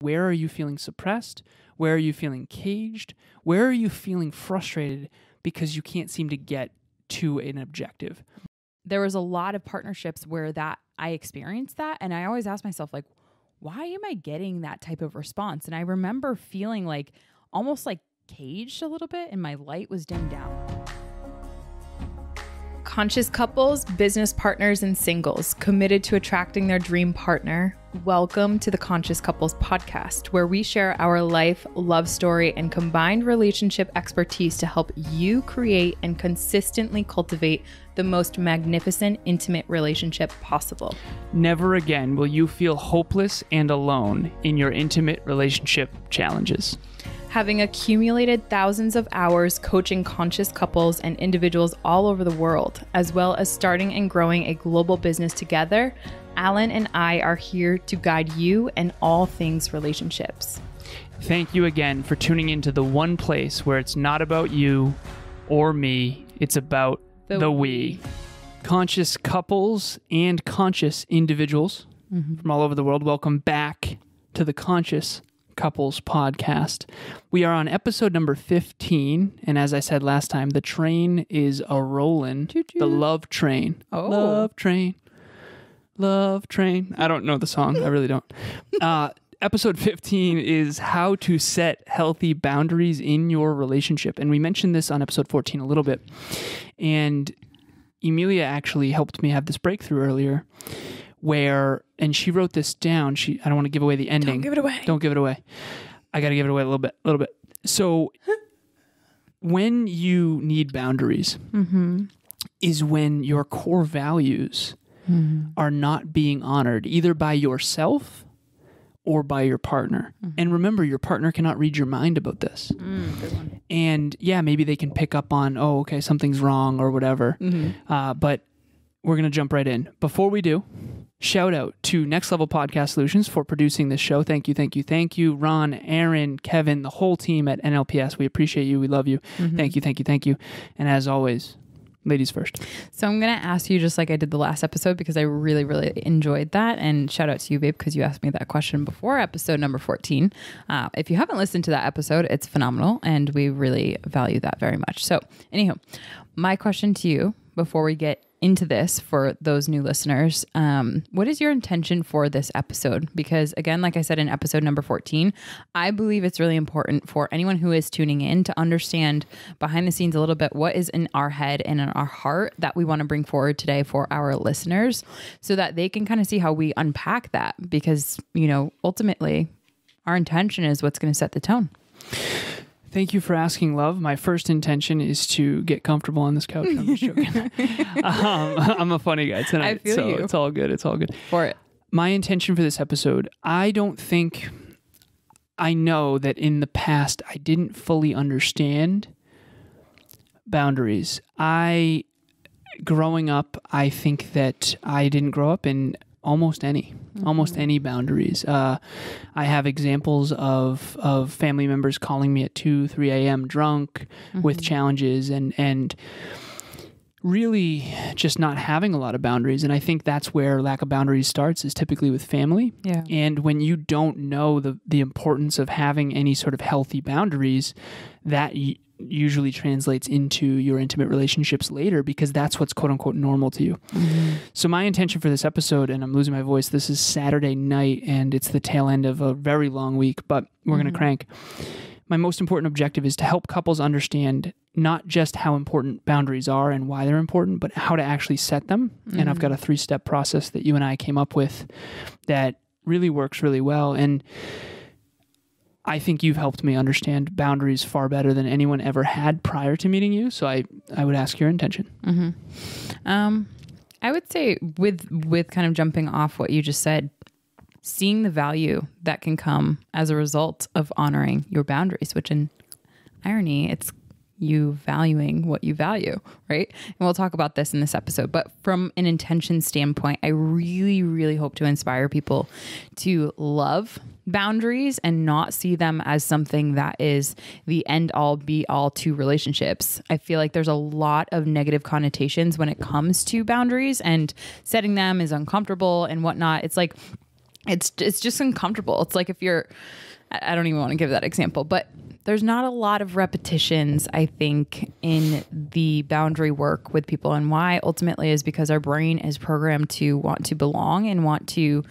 Where are you feeling suppressed? Where are you feeling caged? Where are you feeling frustrated because you can't seem to get to an objective? There was a lot of partnerships where that I experienced that. And I always ask myself, like, why am I getting that type of response? And I remember feeling like almost like caged a little bit and my light was dimmed down. Conscious couples, business partners, and singles committed to attracting their dream partner. Welcome to the Conscious Couples podcast, where we share our life, love story, and combined relationship expertise to help you create and consistently cultivate the most magnificent, intimate relationship possible. Never again will you feel hopeless and alone in your intimate relationship challenges. Having accumulated thousands of hours coaching conscious couples and individuals all over the world, as well as starting and growing a global business together, Alan and I are here to guide you in all things relationships. Thank you again for tuning into the one place where it's not about you or me, it's about the we. Conscious couples and conscious individuals from all over the world, welcome back to the Conscious Couples podcast. We are on episode number 15, and as I said last time, the train is a-rollin'. The love train. Oh. Love train. Love train. I don't know the song. I really don't. Episode 15 is how to set healthy boundaries in your relationship. And we mentioned this on episode 14 a little bit. And Emilia actually helped me have this breakthrough earlier and she wrote this down. I don't want to give away the ending. Don't give it away. Don't give it away. I got to give it away a little bit. So when you need boundaries is when your core values are not being honored either by yourself or by your partner. And remember, your partner cannot read your mind about this. Good one. And yeah, maybe they can pick up on, oh, okay, something's wrong or whatever. But we're going to jump right in. Before we do, shout out to Next Level Podcast Solutions for producing this show. Thank you. Ron, Aaron, Kevin, the whole team at NLPS. We appreciate you. We love you. Thank you. And as always, ladies first. So I'm going to ask you just like I did the last episode because I really, really enjoyed that. And shout out to you, babe, because you asked me that question before episode number 14. If you haven't listened to that episode, it's phenomenal. And we really value that very much. So anyhow, my question to you before we get into this for those new listeners, what is your intention for this episode? Because again, like I said in episode number 14, I believe it's really important for anyone who is tuning in to understand behind the scenes a little bit what is in our head and in our heart that we want to bring forward today for our listeners so that they can kind of see how we unpack that because, ultimately our intention is what's going to set the tone. Thank you for asking, love. My first intention is to get comfortable on this couch. I'm just joking. I'm a funny guy tonight, I feel so you. it's all good. It's all good. For it. My intention for this episode, I know that in the past I didn't fully understand boundaries. Growing up, I think that I didn't grow up in almost any boundaries. I have examples of family members calling me at 2, 3 a.m. drunk with challenges and really just not having a lot of boundaries. And I think that's where lack of boundaries starts, is typically with family. Yeah. And when you don't know the importance of having any sort of healthy boundaries, that usually translates into your intimate relationships later because that's what's quote unquote normal to you. So my intention for this episode, and I'm losing my voice, this is Saturday night and it's the tail end of a very long week, but we're going to crank. My most important objective is to help couples understand not just how important boundaries are and why they're important, but how to actually set them. And I've got a 3-step process that you and I came up with that really works really well. And I think you've helped me understand boundaries far better than anyone ever had prior to meeting you. So I would ask your intention. I would say with kind of jumping off what you just said, seeing the value that can come as a result of honoring your boundaries, which in irony, it's you valuing what you value, right? And we'll talk about this in this episode. But from an intention standpoint, I really, really hope to inspire people to love boundaries and not see them as something that is the end all be all to relationships. I feel like there's a lot of negative connotations when it comes to boundaries, and setting them is uncomfortable and whatnot. It's like it's just uncomfortable. It's like if I don't even want to give that example, but there's not a lot of repetitions, I think, in the boundary work with people. And why ultimately is because our brain is programmed to want to belong and want to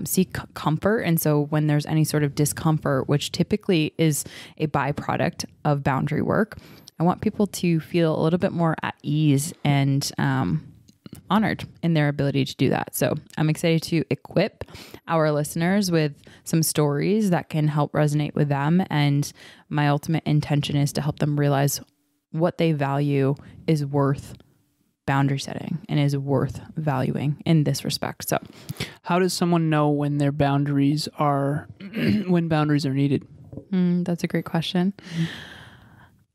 seek comfort. And so when there's any sort of discomfort, which typically is a byproduct of boundary work, I want people to feel a little bit more at ease and honored in their ability to do that. So I'm excited to equip our listeners with some stories that can help resonate with them. And my ultimate intention is to help them realize what they value is worth boundary setting and is worth valuing in this respect. So how does someone know when their boundaries are, when boundaries are needed? That's a great question.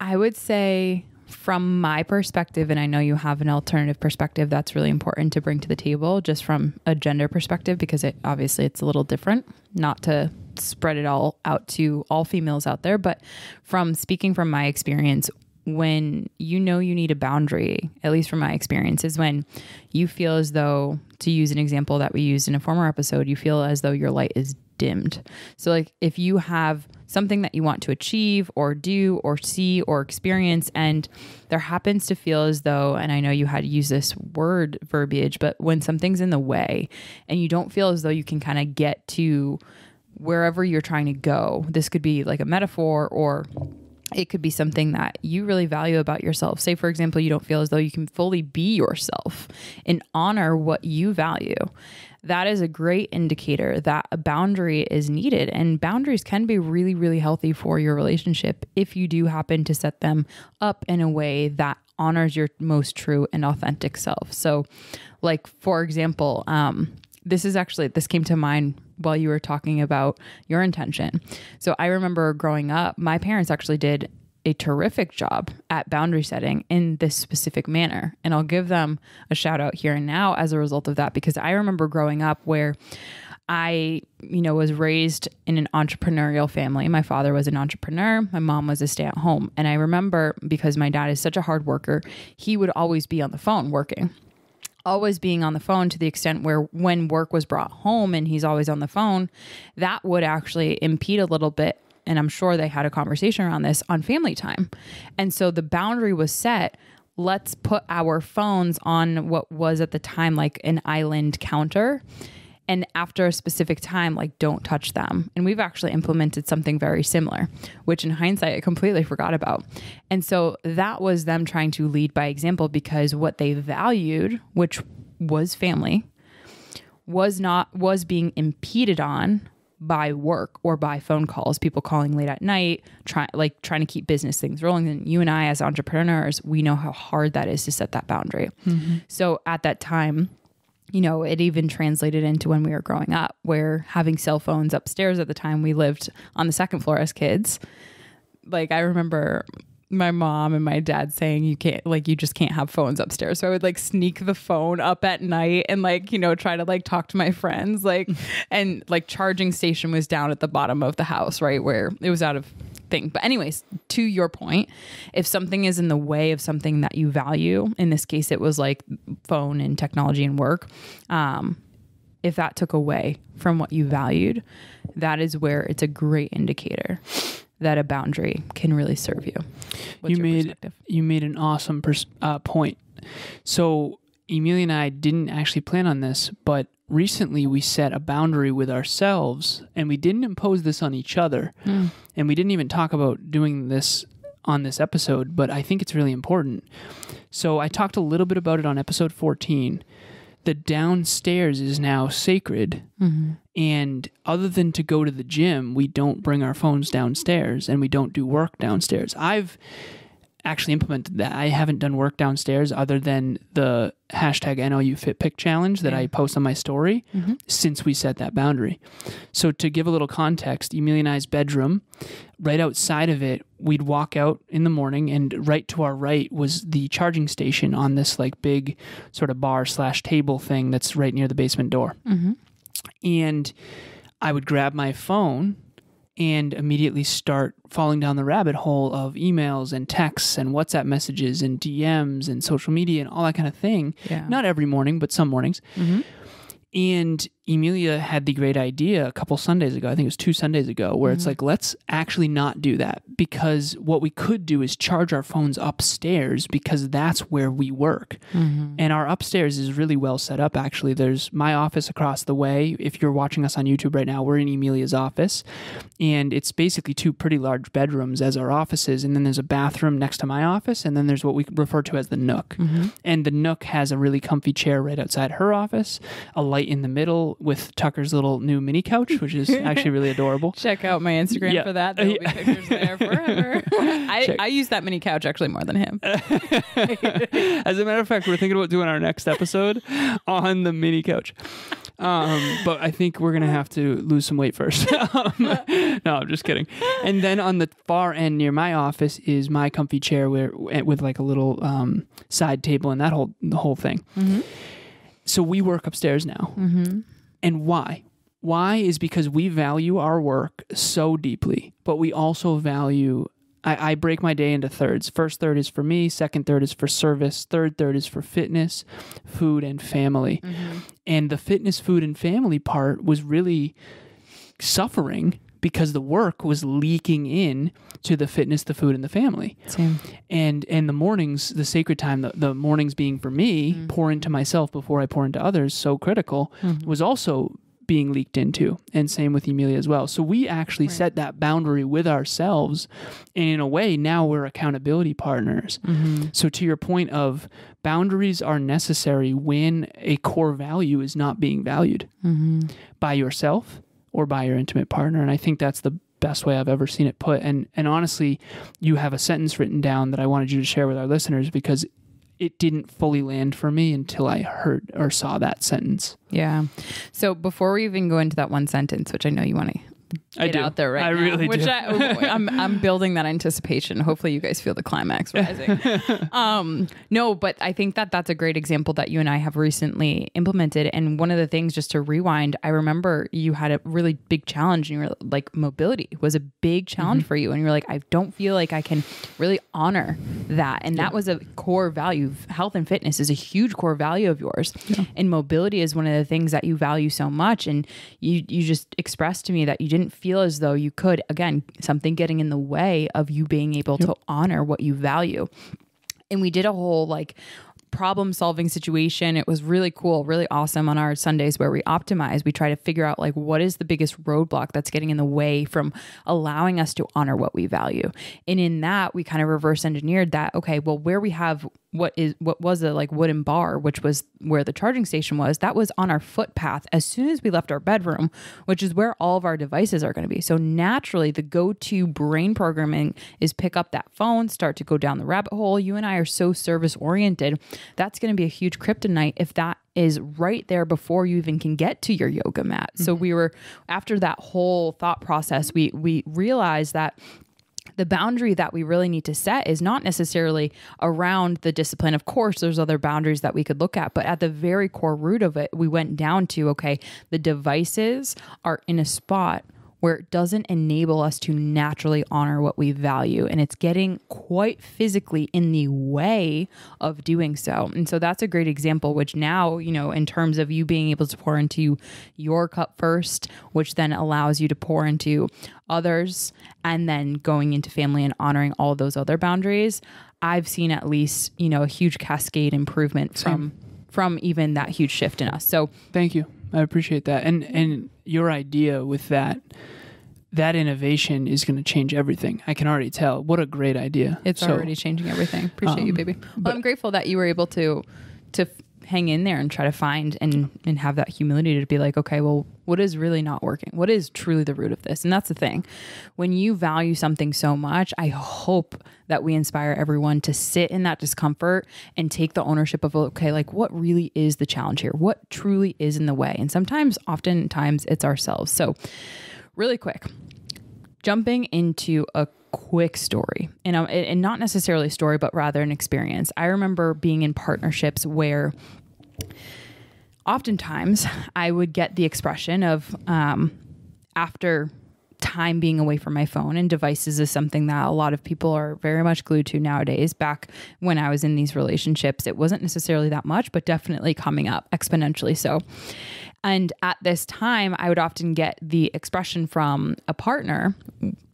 I would say, from my perspective, and I know you have an alternative perspective that's really important to bring to the table, just from a gender perspective, because obviously it's a little different, not to spread it all out to all females out there, but from speaking from my experience, when you know you need a boundary, at least from my experience, is when you feel as though, to use an example that we used in a former episode, you feel as though your light is dimmed. So like if you have something that you want to achieve or do or see or experience, and there happens to feel as though, and I know you had to use this word verbiage, but when something's in the way and you don't feel as though you can kind of get to wherever you're trying to go, this could be like a metaphor, or it could be something that you really value about yourself. Say, for example, you don't feel as though you can fully be yourself and honor what you value. That is a great indicator that a boundary is needed. And boundaries can be really, really healthy for your relationship if you do happen to set them up in a way that honors your most true and authentic self. So like, for example, this came to mind while you were talking about your intention. So I remember growing up, my parents actually did a terrific job at boundary setting in this specific manner. And I'll give them a shout out here and now as a result of that, because I remember growing up where I, was raised in an entrepreneurial family. My father was an entrepreneur. My mom was a stay-at-home. And I remember, because my dad is such a hard worker, he would always be on the phone working. Always being on the phone, to the extent where when work was brought home and he's always on the phone, that would actually impede a little bit. And I'm sure they had a conversation around this on family time. And so the boundary was set. Let's put our phones on what was at the time like an island counter. And after a specific time, like, don't touch them. And we've actually implemented something very similar, which in hindsight, I completely forgot about. And so that was them trying to lead by example, because what they valued, which was family, was being impeded on by work or by phone calls, people calling late at night, trying to keep business things rolling. And you and I, as entrepreneurs, we know how hard that is to set that boundary. Mm-hmm. So at that time, it even translated into when we were growing up, where having cell phones upstairs at the time, we lived on the second floor as kids. Like, I remember my mom and my dad saying, you just can't have phones upstairs. So I would sneak the phone up at night and try to talk to my friends, and charging station was down at the bottom of the house, right, where it was out of thing. But anyways, to your point, if something is in the way of something that you value, in this case, it was phone and technology and work. If that took away from what you valued, that is where it's a great indicator that a boundary can really serve you. What's your perspective? You made an awesome point. So Emilia and I didn't actually plan on this, but recently we set a boundary with ourselves, and we didn't impose this on each other. And we didn't even talk about doing this on this episode, but I think it's really important. So I talked a little bit about it on episode 14. The downstairs is now sacred. Mm-hmm. And other than to go to the gym, we don't bring our phones downstairs, and we don't do work downstairs. I've actually implemented that. I haven't done work downstairs other than the hashtag NLUFitPic challenge that I post on my story since we set that boundary. So to give a little context, Emilia and I's bedroom, right outside of it, we'd walk out in the morning, and right to our right was the charging station on this big sort of bar/table thing that's right near the basement door. Mm-hmm. And I would grab my phone and immediately start falling down the rabbit hole of emails and texts and WhatsApp messages and DMs and social media and all that kind of thing. Yeah. Not every morning, but some mornings. Mm-hmm. And Emilia had the great idea a couple Sundays ago, I think it was 2 Sundays ago, where it's like, let's actually not do that, because what we could do is charge our phones upstairs, because that's where we work. And our upstairs is really well set up, actually. There's my office across the way. If you're watching us on YouTube right now, we're in Emilia's office, and it's basically 2 pretty large bedrooms as our offices, and then there's a bathroom next to my office, and then there's what we refer to as the Nook. And the Nook has a really comfy chair right outside her office, a light in the middle with Tucker's little new mini couch, which is actually really adorable. Check out my Instagram for that. There will be pictures there forever. I use that mini couch actually more than him. As a matter of fact, we're thinking about doing our next episode on the mini couch. But I think we're going to have to lose some weight first. No, I'm just kidding. And then on the far end near my office is my comfy chair with like a little side table and the whole thing. So we work upstairs now. And why? Why is because we value our work so deeply, but we also value, I break my day into thirds. First third is for me, second third is for service, third is for fitness, food, and family. And the fitness, food, and family part was really suffering because the work was leaking in to the fitness, the food, and the family. Same. And the mornings, the sacred time, the mornings being for me, pour into myself before I pour into others, so critical, was also being leaked into. And same with Emilia as well. So we actually set that boundary with ourselves. And in a way, now we're accountability partners. So to your point of boundaries are necessary when a core value is not being valued by yourself or by your intimate partner. And I think that's the best way I've ever seen it put. And honestly, you have a sentence written down that I wanted you to share with our listeners, because it didn't fully land for me until I heard or saw that sentence. Yeah. So before we even go into that one sentence, which I know you want to get out there right now, really which do. I'm building that anticipation. Hopefully you guys feel the climax rising. No, but I think that's a great example that you and I have recently implemented. And one of the things, just to rewind, I remember you had a really big challenge, and you were like, mobility was a big challenge for you. And you're like, I don't feel like I can really honor that. And that was a core value. Health and fitness is a huge core value of yours. And mobility is one of the things that you value so much. And you just expressed to me that you didn't feel as though you could, again, something getting in the way of you being able to honor what you value. And we did a whole like problem solving situation. It was really cool, really awesome on our Sundays where we optimize. We try to figure out like what is the biggest roadblock that's getting in the way from allowing us to honor what we value. And in that, we kind of reverse engineered that. Okay, well, where we have what was a like wooden bar, which was where the charging station was, that was on our footpath as soon as we left our bedroom, which is where all of our devices are going to be. So naturally, the go-to brain programming is pick up that phone, start to go down the rabbit hole. You and I are so service oriented. That's going to be a huge kryptonite if that is right there before you even can get to your yoga mat. So we were, after that whole thought process, we realized that the boundary that we really need to set is not necessarily around the discipline. Of course, there's other boundaries that we could look at, but at the very core root of it, we went down to, okay, the devices are in a spot where it doesn't enable us to naturally honor what we value. And it's getting quite physically in the way of doing so. And so that's a great example, which now, you know, in terms of you being able to pour into your cup first, which then allows you to pour into others, and then going into family and honoring all of those other boundaries, I've seen at least, you know, a huge cascade improvement from even that huge shift in us. So thank you. I appreciate that. And your idea with that innovation is going to change everything. I can already tell. What a great idea. It's already changing everything. Appreciate you, baby. Well, I'm grateful that you were able to hang in there and try to find and have that humility to be like, okay, well, what is really not working? What is truly the root of this? And that's the thing. When you value something so much, I hope that we inspire everyone to sit in that discomfort and take the ownership of, okay, like what really is the challenge here? What truly is in the way? And oftentimes it's ourselves. So really quick, jumping into a quick story, and not necessarily a story, but rather an experience. I remember being in partnerships where oftentimes I would get the expression of, after time being away from my phone, and devices is something that a lot of people are very much glued to nowadays. Back when I was in these relationships, it wasn't necessarily that much, but definitely coming up exponentially so. And at this time, I would often get the expression from a partner,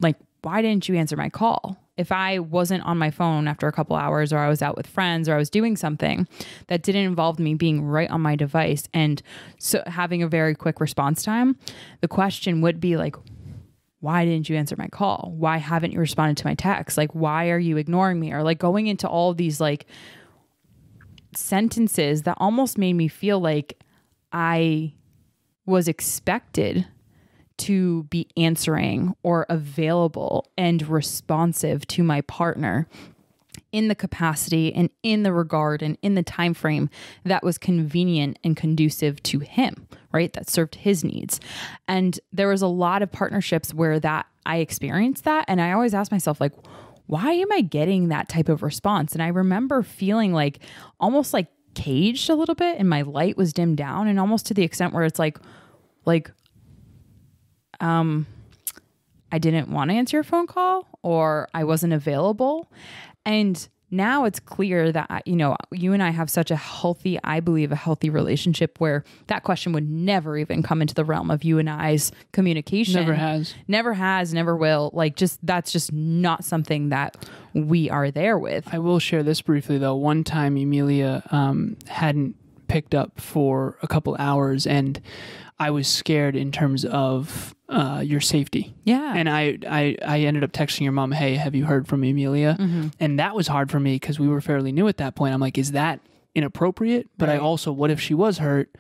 like, why didn't you answer my call? If I wasn't on my phone after a couple hours, or I was out with friends, or I was doing something that didn't involve me being right on my device and so having a very quick response time, the question would be like, why didn't you answer my call? Why haven't you responded to my text? Like, why are you ignoring me? Or like going into all of these like sentences that almost made me feel like I was expected to be answering or available and responsive to my partner in the capacity and in the regard and in the time frame that was convenient and conducive to him, right? That served his needs. And there was a lot of partnerships where that I experienced that. And I always ask myself, like, why am I getting that type of response? And I remember feeling like almost like caged a little bit, and my light was dimmed down, and almost to the extent where it's like, I didn't want to answer your phone call, or I wasn't available. And now it's clear that, you know, you and I have such a healthy, I believe, a healthy relationship where that question would never even come into the realm of you and I's communication. Never has, never will. Like, that's just not something that we are there with. I will share this briefly though. One time Emilia hadn't picked up for a couple hours, and I was scared in terms of your safety. Yeah. And I ended up texting your mom, hey, have you heard from Emilia? Mm-hmm. And that was hard for me because we were fairly new at that point. I'm like, is that inappropriate? But right. I also, what if she was hurt?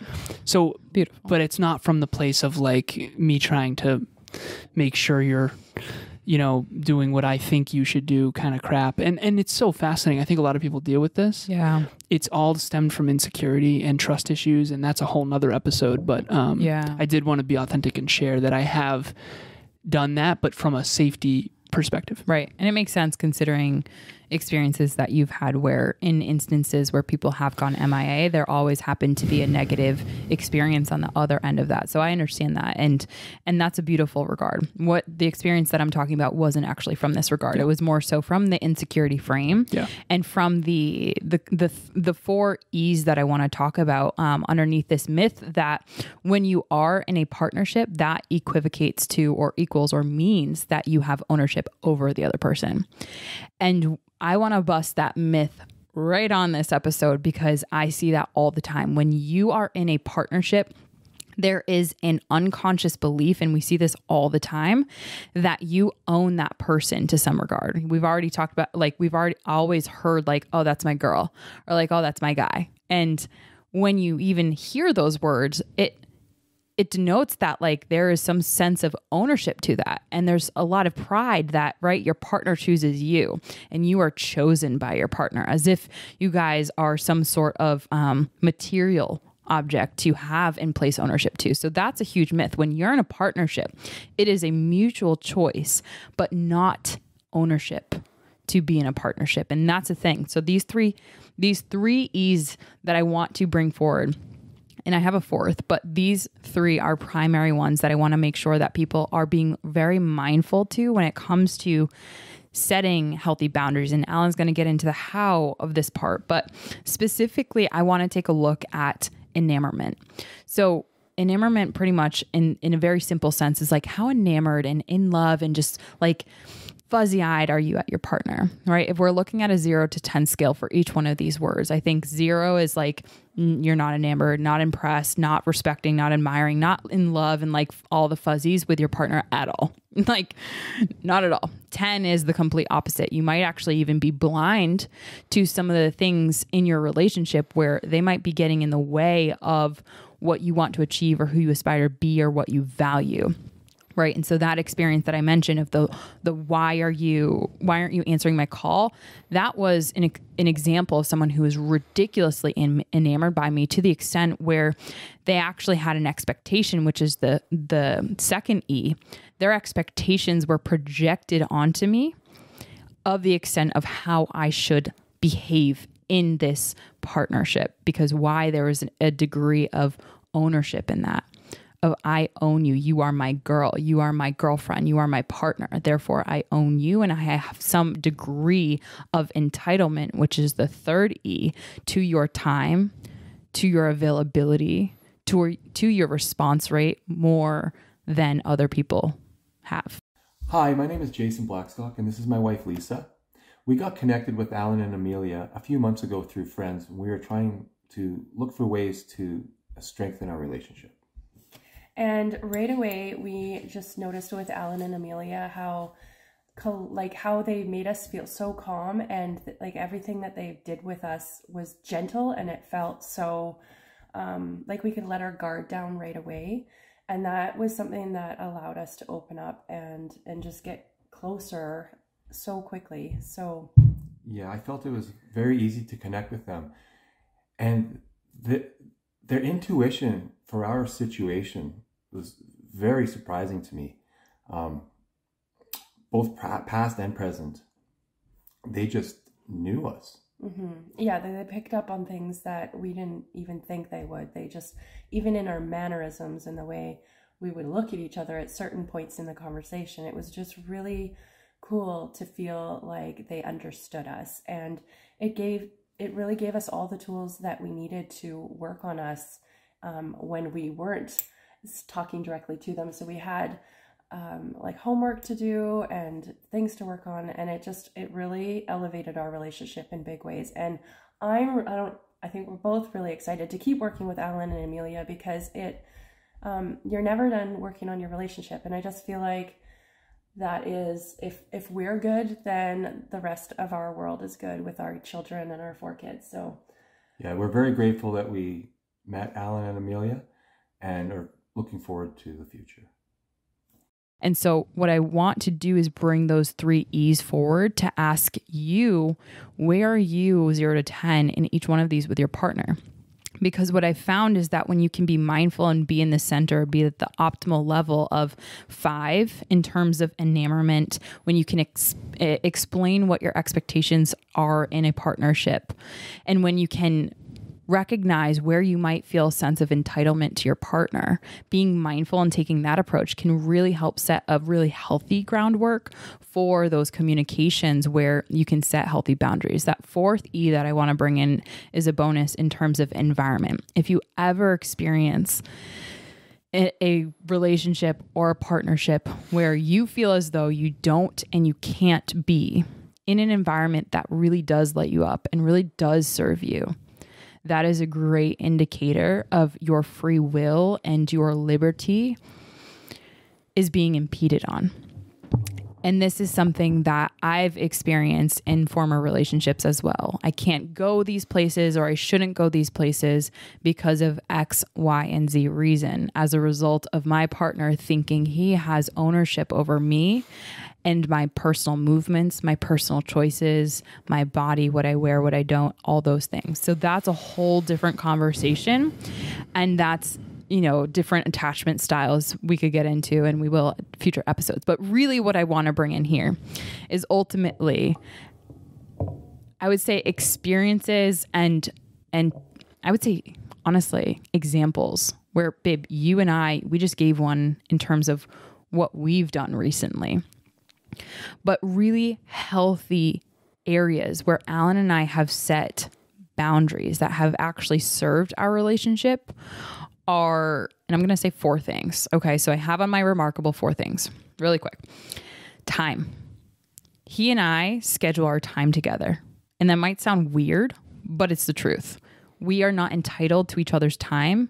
So beautiful. But it's not from the place of like me trying to make sure you're, you know, doing what I think you should do kind of crap. And it's so fascinating. I think a lot of people deal with this. Yeah. It's all stemmed from insecurity and trust issues, and that's a whole nother episode. But I did want to be authentic and share that I have done that, but from a safety perspective. Right. And it makes sense considering experiences that you've had where in instances where people have gone MIA, there always happened to be a negative experience on the other end of that. So I understand that. And that's a beautiful regard. What the experience that I'm talking about wasn't actually from this regard. Yeah. It was more so from the insecurity frame and from the 4 E's that I want to talk about underneath this myth that when you are in a partnership, that equivocates to or equals or means that you have ownership over the other person. And I want to bust that myth right on this episode because I see that all the time. When you are in a partnership, there is an unconscious belief, and we see this all the time, that you own that person to some regard. We've already talked about, like, we've already always heard like, oh, that's my girl, or like, oh, that's my guy. And when you even hear those words, it denotes that like there is some sense of ownership to that. And there's a lot of pride that, right, your partner chooses you and you are chosen by your partner as if you guys are some sort of material object to have and place ownership to. So that's a huge myth. When you're in a partnership, it is a mutual choice, but not ownership to be in a partnership. And that's the thing. So these three E's that I want to bring forward, and I have a 4th, but these 3 are primary ones that I want to make sure that people are being very mindful to when it comes to setting healthy boundaries. And Alan's going to get into the how of this part, but specifically, I want to take a look at enamorment. So enamorment pretty much in a very simple sense is like how enamored and in love and just like fuzzy-eyed are you at your partner, right? If we're looking at a 0 to 10 scale for each one of these words, I think 0 is like you're not enamored, not impressed, not respecting, not admiring, not in love and like all the fuzzies with your partner at all. Like not at all. 10 is the complete opposite. You might actually even be blind to some of the things in your relationship where they might be getting in the way of what you want to achieve or who you aspire to be or what you value. Right. And so that experience that I mentioned of the why aren't you answering my call? That was an example of someone who was ridiculously enamored by me to the extent where they actually had an expectation, which is the 2nd E. Their expectations were projected onto me of the extent of how I should behave in this partnership, because why there was a degree of ownership in that. Of I own you. You are my girl. You are my girlfriend. You are my partner. Therefore, I own you. And I have some degree of entitlement, which is the 3rd E, to your time, to your availability, to your response rate more than other people have. Hi, my name is Jason Blackstock, and this is my wife, Lisa. We got connected with Alan and Emilia a few months ago through friends, and we were trying to look for ways to strengthen our relationship. And right away, we just noticed with Alan and Emilia how they made us feel so calm, and like everything that they did with us was gentle, and it felt so like we could let our guard down right away. And that was something that allowed us to open up and just get closer so quickly. So yeah, I felt it was very easy to connect with them, and their intuition for our situation was very surprising to me. Both past and present, they just knew us. Mm-hmm. Yeah, they picked up on things that we didn't even think they would. They just, even in our mannerisms and the way we would look at each other at certain points in the conversation, it was just really cool to feel like they understood us. And it really gave us all the tools that we needed to work on us when we weren't talking directly to them. So we had like homework to do and things to work on, and it really elevated our relationship in big ways. And I think we're both really excited to keep working with Alan and Emilia, because you're never done working on your relationship. And I just feel like that is, if we're good, then the rest of our world is good with our children and our 4 kids. So yeah, we're very grateful that we met Alan and Emilia and are looking forward to the future. And so what I want to do is bring those 3 E's forward to ask you, where are you 0 to 10 in each one of these with your partner? Because what I found is that when you can be mindful and be in the center, be at the optimal level of 5 in terms of enamorment, when you can explain what your expectations are in a partnership, and when you can recognize where you might feel a sense of entitlement to your partner, being mindful and taking that approach can really help set a really healthy groundwork for those communications where you can set healthy boundaries. That 4th E that I want to bring in is a bonus in terms of environment. If you ever experience a relationship or a partnership where you feel as though you don't and you can't be in an environment that really does light you up and really does serve you, that is a great indicator of your free will and your liberty is being impeded on. And this is something that I've experienced in former relationships as well. I can't go these places, or I shouldn't go these places because of X, Y, and Z reason, as a result of my partner thinking he has ownership over me and my personal movements, my personal choices, my body, what I wear, what I don't, all those things. So that's a whole different conversation. And that's, different attachment styles we could get into, and we will at future episodes. But really what I want to bring in here is ultimately, I would say, experiences and I would say, honestly, examples where, babe, you and we just gave one in terms of what we've done recently. But really healthy areas where Alan and I have set boundaries that have actually served our relationship are, and I'm going to say 4 things. Okay, so I have on my remarkable 4 things really quick. Time. He and I schedule our time together. And that might sound weird, but it's the truth. We are not entitled to each other's time,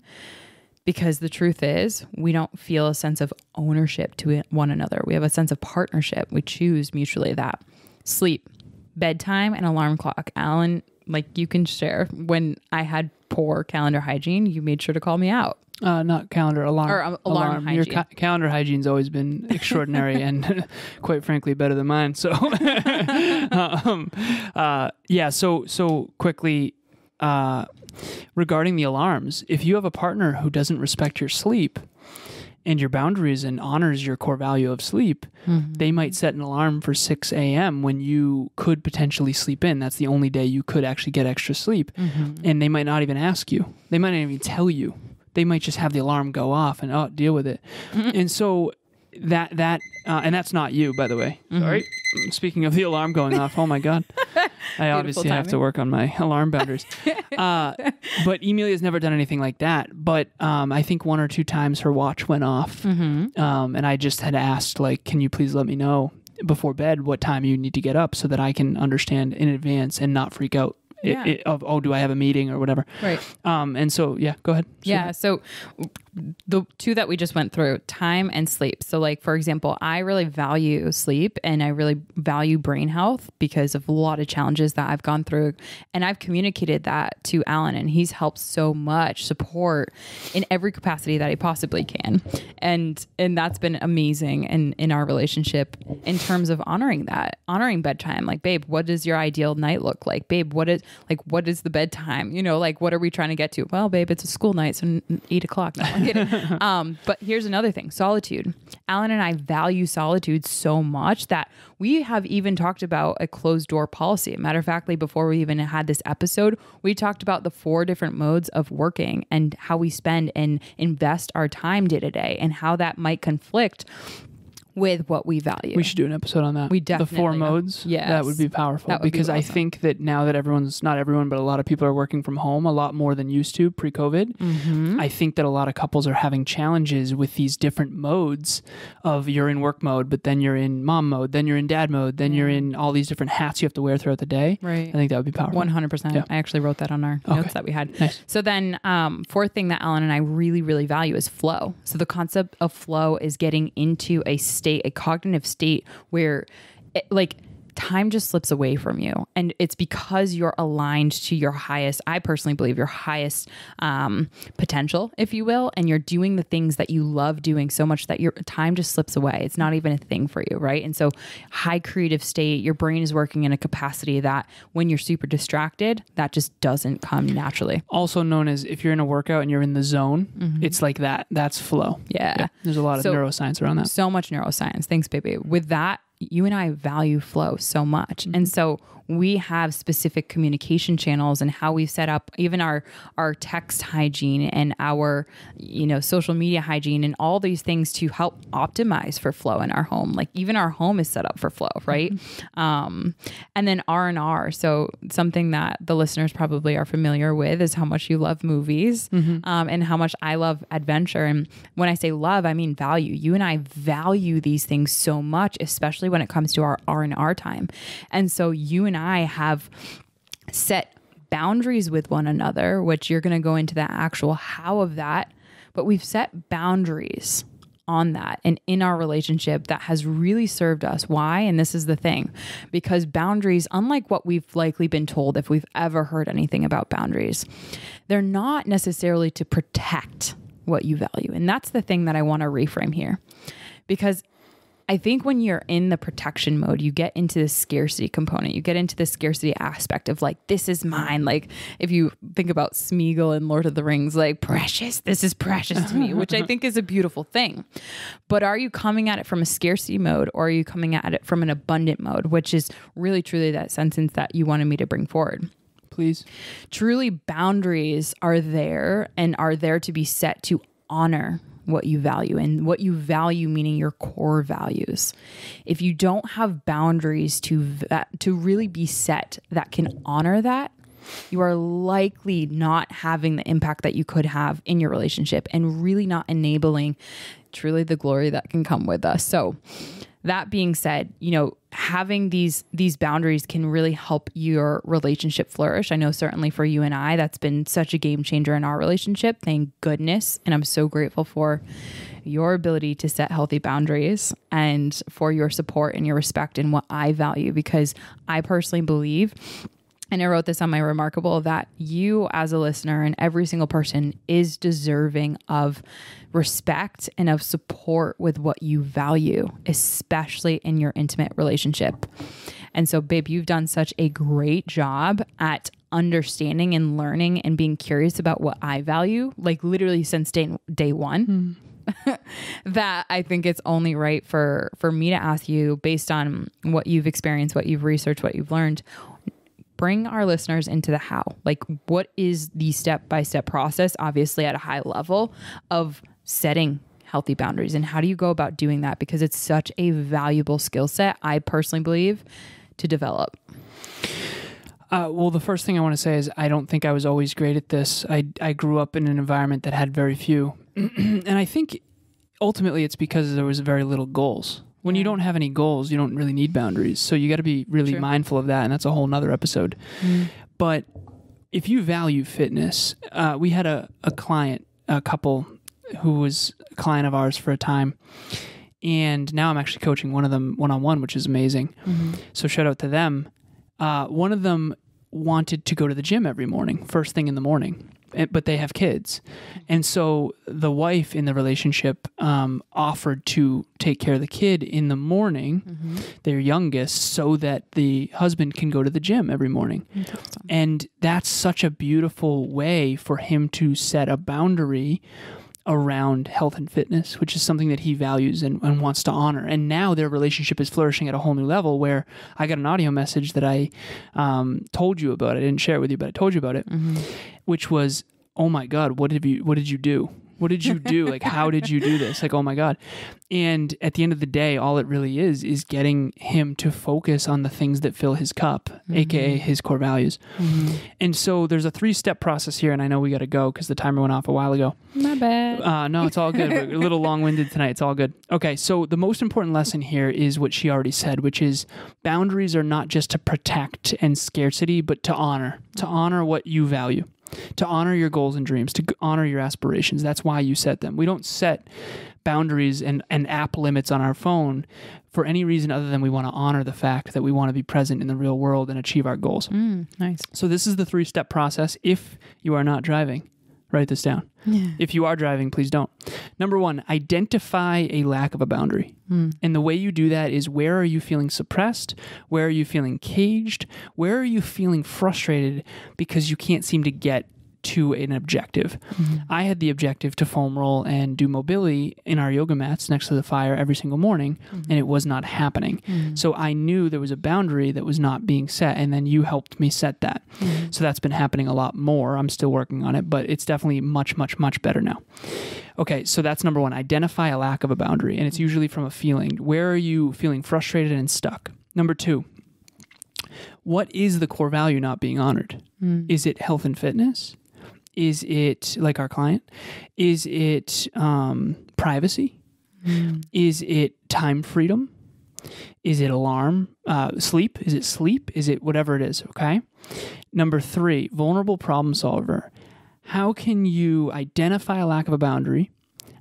because the truth is we don't feel a sense of ownership to one another. We have a sense of partnership. We choose mutually that. Sleep, bedtime, and alarm clock. Alan, you can share, when I had poor calendar hygiene, you made sure to call me out. Not calendar, alarm. Or alarm hygiene. Your calendar hygiene's always been extraordinary and quite frankly better than mine. So, so quickly, regarding the alarms, if you have a partner who doesn't respect your sleep and your boundaries and honors your core value of sleep, they might set an alarm for 6 a.m. when you could potentially sleep in. That's the only day you could actually get extra sleep. And they might not even ask you. They might not even tell you. They might just have the alarm go off and deal with it. And so and that's not you, by the way. Sorry. speaking of the alarm going off, oh my God. I obviously have to work on my alarm boundaries. But Emilia's never done anything like that. But I think 1 or 2 times her watch went off. And I just had asked, like, can you please let me know before bed what time you need to get up so that I can understand in advance and not freak out of, oh, do I have a meeting or whatever. Right. And so, yeah, go ahead. Yeah. So the 2 that we just went through, time and sleep. So like, for example, I really value sleep and I really value brain health because of a lot of challenges that I've gone through. And I've communicated that to Alan, and he's helped so much support in every capacity that he possibly can. And that's been amazing in our relationship in terms of honoring bedtime. Like, babe, what does your ideal night look like? Babe, what is the bedtime? You know, like, what are we trying to get to? Well, babe, it's a school night, so 8:00. No, I'm kidding. But here's another thing: solitude. Alan and I value solitude so much that we have even talked about a closed door policy. Matter of fact, before we even had this episode, we talked about the 4 different modes of working and how we spend and invest our time day to day, and how that might conflict with what we value. We should do an episode on that. We definitely the 4 modes. Yes. That would be powerful because I think that now that not everyone, but a lot of people are working from home a lot more than used to pre-COVID. I think that a lot of couples are having challenges with these different modes of, you're in work mode, but then you're in mom mode, then you're in dad mode, then you're in all these different hats you have to wear throughout the day. Right. I think that would be powerful. 100%. Yeah. I actually wrote that on our notes that we had. Nice. So then 4th thing that Alan and I really, really value is flow. So the concept of flow is getting into a cognitive state where time just slips away from you. And it's because you're aligned to your highest, I personally believe, your highest potential, if you will. And you're doing the things that you love doing so much that your time just slips away. It's not even a thing for you, right? And so high creative state, your brain is working in a capacity that when you're super distracted, that just doesn't come naturally. Also known as, if you're in a workout and you're in the zone, it's like that. That's flow. Yeah. There's a lot of neuroscience around that. So much neuroscience. Thanks, baby. With that, you and I value flow so much. And so we have specific communication channels and how we set up even our text hygiene and our, social media hygiene and all these things to help optimize for flow in our home. Like, even our home is set up for flow, right? And then R&R. So something that the listeners probably are familiar with is how much you love movies, and how much I love adventure. And when I say love, I mean value. You and I value these things so much, especially when it comes to our R&R time. And so you and I have set boundaries with one another, which you're going to go into the actual how of that, but we've set boundaries on that and in our relationship that has really served us. Why? And this is the thing, because boundaries, unlike what we've likely been told, if we've ever heard anything about boundaries, they're not necessarily to protect what you value. And that's the thing that I want to reframe here, because I think when you're in the protection mode, you get into the scarcity component. You get into the scarcity aspect of like, this is mine. Like, if you think about Smeagol in Lord of the Rings, like, precious, this is precious to me, which I think is a beautiful thing. But are you coming at it from a scarcity mode, or are you coming at it from an abundant mode, which is really truly that sentence that you wanted me to bring forward? Please. Truly, boundaries are there and are there to be set to honor what you value, and what you value meaning your core values. If you don't have boundaries to really be set that can honor that, you are likely not having the impact that you could have in your relationship, and really not enabling truly the glory that can come with us. So that being said, having these boundaries can really help your relationship flourish. I know certainly for you and I, that's been such a game changer in our relationship. Thank goodness. And I'm so grateful for your ability to set healthy boundaries and for your support and your respect in what I value, because I personally believe, and I wrote this on my Remarkable, that you as a listener and every single person is deserving of respect and of support with what you value, especially in your intimate relationship. And so, babe, you've done such a great job at understanding and learning and being curious about what I value, like literally since day one. That I think it's only right for me to ask you, based on what you've experienced, what you've researched, what you've learned, bring our listeners into the how. Like, what is the step-by-step process, obviously at a high level, of setting healthy boundaries, and how do you go about doing that? Because it's such a valuable skill set, I personally believe, to develop. Well, the first thing I want to say is I don't think I was always great at this. I grew up in an environment that had very few. And I think ultimately it's because there was very little goals. When you don't have any goals, you don't really need boundaries. So you got to be really mindful of that. And that's a whole nother episode. But if you value fitness, we had a client, a couple who was a client of ours for a time. And now I'm actually coaching one of them one-on-one, which is amazing. So shout out to them. One of them wanted to go to the gym every morning, first thing in the morning, but they have kids. And so the wife in the relationship offered to take care of the kid in the morning, their youngest, so that the husband can go to the gym every morning. And that's such a beautiful way for him to set a boundary around health and fitness, which is something that he values and wants to honor. And now their relationship is flourishing at a whole new level, where I got an audio message that I told you about. I didn't share it with you, but I told you about it, which was, oh my God, what did you do? What did you do? Like, how did you do this? Like, oh my God. And at the end of the day, all it really is getting him to focus on the things that fill his cup, AKA his core values. And so there's a 3-step process here, and I know we got to go because the timer went off a while ago. My bad. No, it's all good. We're a little long-winded tonight. It's all good. Okay, so the most important lesson here is what she already said, which is boundaries are not just to protect and scarcity, but to honor what you value. To honor your goals and dreams, to honor your aspirations. That's why you set them. We don't set boundaries and app limits on our phone for any reason other than we want to honor the fact that we want to be present in the real world and achieve our goals. Nice. So this is the 3-step process. If you are not driving, write this down. If you are driving, please don't. Number 1, identify a lack of a boundary. And the way you do that is, where are you feeling suppressed? Where are you feeling caged? Where are you feeling frustrated because you can't seem to get to an objective? I had the objective to foam roll and do mobility in our yoga mats next to the fire every single morning, and it was not happening. So I knew there was a boundary that was not being set, and then you helped me set that. So that's been happening a lot more. I'm still working on it, but it's definitely much, much, much better now. Okay, so that's number 1. Identify a lack of a boundary, and it's usually from a feeling. Where are you feeling frustrated and stuck? Number 2, what is the core value not being honored? Is it health and fitness? Is it, like our client, is it privacy? Is it time freedom? Is it sleep? Is it sleep? Is it whatever it is, okay? Number 3, vulnerable problem solver. How can you identify a lack of a boundary,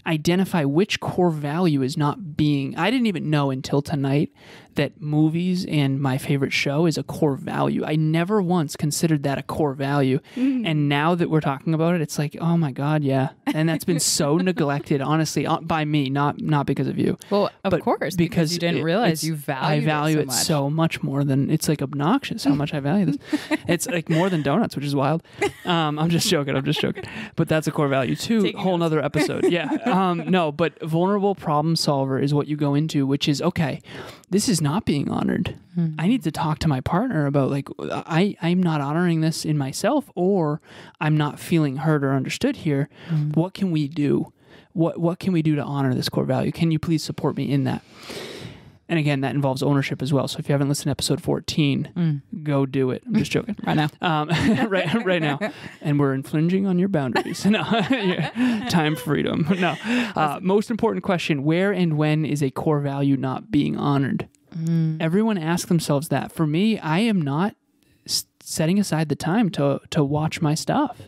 identify which core value is not being... I didn't even know until tonight that movies and my favorite show is a core value. I never once considered that a core value. And now that we're talking about it, it's like, oh my God, yeah. And that's been so neglected, honestly, by me, not because of you. Well, of course, because you didn't realize you valued I value it so much more than... It's like obnoxious how much I value this. It's like more than donuts, which is wild. I'm just joking. But that's a core value too. Whole nother episode. Yeah. No, but vulnerable problem solver is what you go into, which is, okay, this is not being honored. I need to talk to my partner about, like, I'm not honoring this in myself, or I'm not feeling heard or understood here. What can we do? What can we do to honor this core value? Can you please support me in that? And again, that involves ownership as well. So if you haven't listened to episode 14, go do it. I'm just joking. Right now. Right now. And we're infringing on your boundaries. No. Time freedom. No. Most important question, where and when is a core value not being honored? Everyone asks themselves that. For me, I am not setting aside the time to watch my stuff.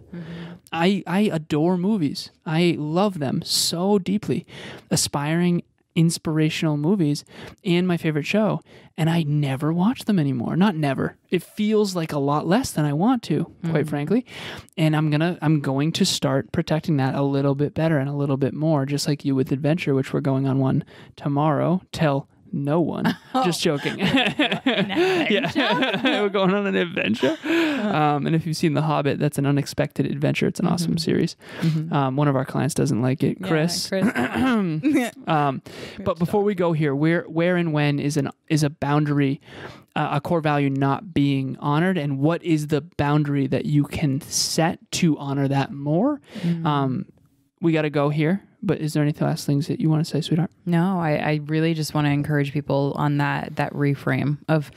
I adore movies. I love them so deeply. Aspiring, inspirational movies, and my favorite show, and I never watch them anymore. Not never. It feels like a lot less than I want to, quite frankly. And I'm going to start protecting that a little bit better and a little bit more, just like you with Adventure, which we're going on one tomorrow. Tell no one. Just joking. Yeah. We're going on an adventure. And if you've seen The Hobbit, that's an unexpected adventure. It's an awesome series. One of our clients doesn't like it. Chris. But before we go here, where and when is a boundary, a core value not being honored, and what is the boundary that you can set to honor that more? We got to go here. But is there any last things that you want to say, sweetheart? No, I really just want to encourage people on that reframe of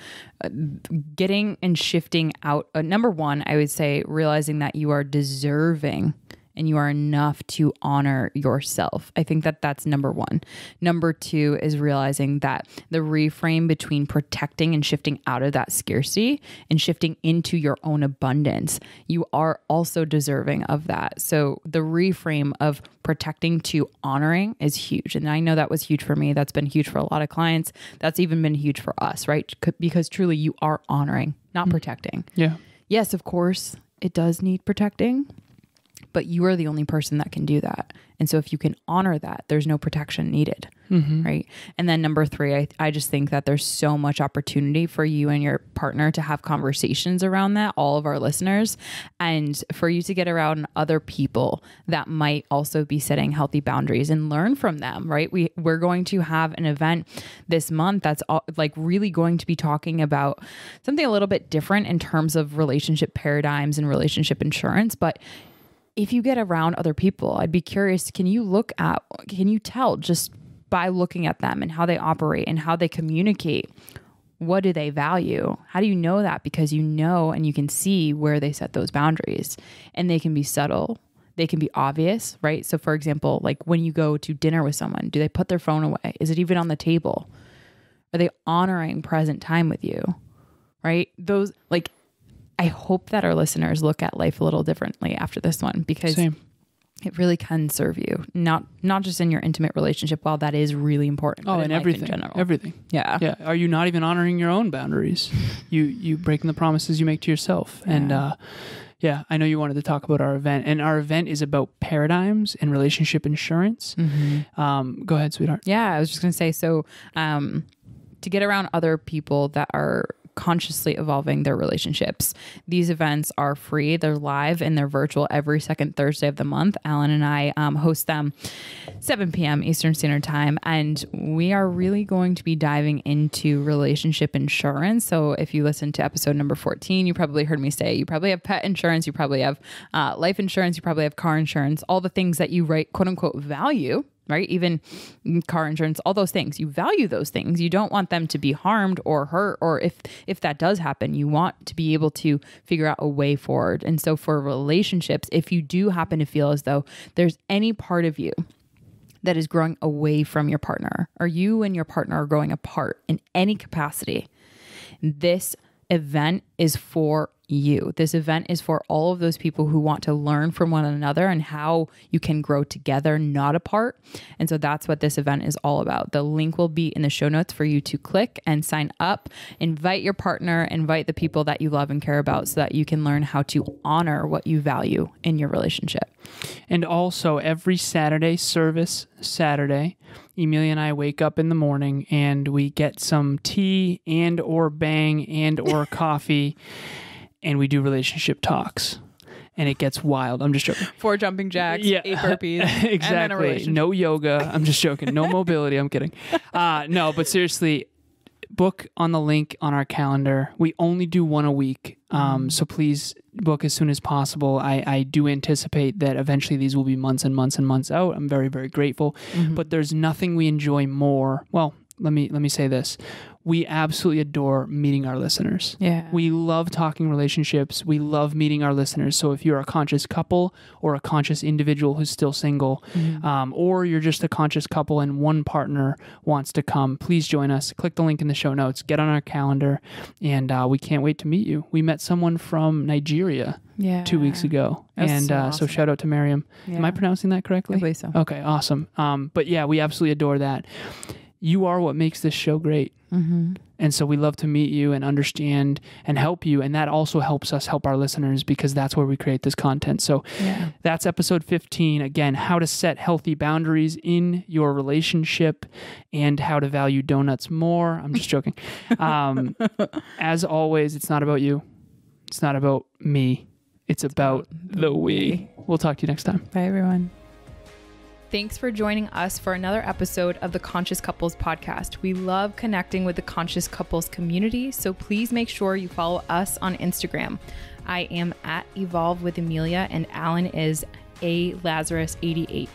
getting and shifting out. Number one, I would say realizing that you are deserving and you are enough to honor yourself. I think that that's number one. Number two is realizing that the reframe between protecting and shifting out of that scarcity and shifting into your own abundance. You are also deserving of that. So the reframe of protecting to honoring is huge. And I know that was huge for me. That's been huge for a lot of clients. That's even been huge for us, right? Because truly you are honoring, not protecting. Yeah. Yes, of course, it does need protecting, but you are the only person that can do that. And so if you can honor that, there's no protection needed, right? And then number three, I just think that there's so much opportunity for you and your partner to have conversations around that, all of our listeners, and for you to get around other people that might also be setting healthy boundaries and learn from them, right? We're going to have an event this month that's like really going to be talking about something a little bit different in terms of relationship paradigms and relationship insurance, but if you get around other people, I'd be curious, can you tell just by looking at them and how they operate and how they communicate, what do they value? How do you know that? Because you know and you can see where they set those boundaries, and they can be subtle. They can be obvious, right? So for example, like when you go to dinner with someone, do they put their phone away? Is it even on the table? Are they honoring present time with you, right? Those, like, I hope that our listeners look at life a little differently after this one, because it really can serve you, not just in your intimate relationship, while that is really important, but in everything, life in general. everything. Yeah. Yeah. Are you not even honoring your own boundaries? You breaking the promises you make to yourself. Yeah. And yeah, I know you wanted to talk about our event, and our event is about paradigms and relationship insurance. Go ahead, sweetheart. Yeah, I was just going to say, so to get around other people that are consciously evolving their relationships. These events are free, they're live, and they're virtual every second Thursday of the month. Alan and I host them 7 p.m. Eastern Standard Time, and we are really going to be diving into relationship insurance. So if you listen to episode number 14, you probably heard me say you probably have pet insurance, you probably have life insurance, you probably have car insurance, all the things that you quote unquote value, right? Even car insurance, all those things. You value those things. You don't want them to be harmed or hurt, or if that does happen, you want to be able to figure out a way forward. And so for relationships, if you do happen to feel as though there's any part of you that is growing away from your partner, or you and your partner are growing apart in any capacity, this event is for you. This event is for all of those people who want to learn from one another and how you can grow together, not apart. And so that's what this event is all about. The link will be in the show notes for you to click and sign up. Invite your partner, invite the people that you love and care about, so that you can learn how to honor what you value in your relationship. And also every Saturday, Emilia and I wake up in the morning and we get some tea and or bang and or coffee, and we do relationship talks, and it gets wild. I'm just joking. 4 jumping jacks, 8 burpees. Exactly. No yoga. I'm just joking. No mobility. I'm kidding. No, but seriously, book on the link on our calendar. We only do one a week. So please book as soon as possible. I do anticipate that eventually these will be months and months and months out. I'm very, very grateful. But there's nothing we enjoy more. Well, let me say this. We absolutely adore meeting our listeners. Yeah. We love talking relationships. We love meeting our listeners. So if you're a conscious couple or a conscious individual who's still single, or you're just a conscious couple and one partner wants to come, please join us. Click the link in the show notes, get on our calendar, and we can't wait to meet you. We met someone from Nigeria 2 weeks ago. And so awesome. So shout out to Miriam. Yeah. Am I pronouncing that correctly? I believe so. Okay, awesome. But yeah, we absolutely adore that. You are what makes this show great. And so we love to meet you and understand and help you. And that also helps us help our listeners, because that's where we create this content. So that's episode 15. Again, how to set healthy boundaries in your relationship and how to value donuts more. I'm just joking. As always, it's not about you. It's not about me. It's about the we. We'll talk to you next time. Bye, everyone. Thanks for joining us for another episode of the Conscious Couples podcast. We love connecting with the Conscious Couples community, so please make sure you follow us on Instagram. I am at Evolve with Emilia, and Alan is a Lazaros 88.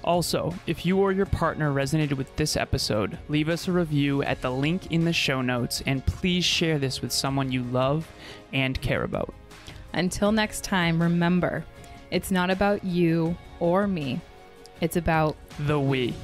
Also, if you or your partner resonated with this episode, leave us a review at the link in the show notes, and please share this with someone you love and care about. Until next time, remember, it's not about you or me. It's about the we.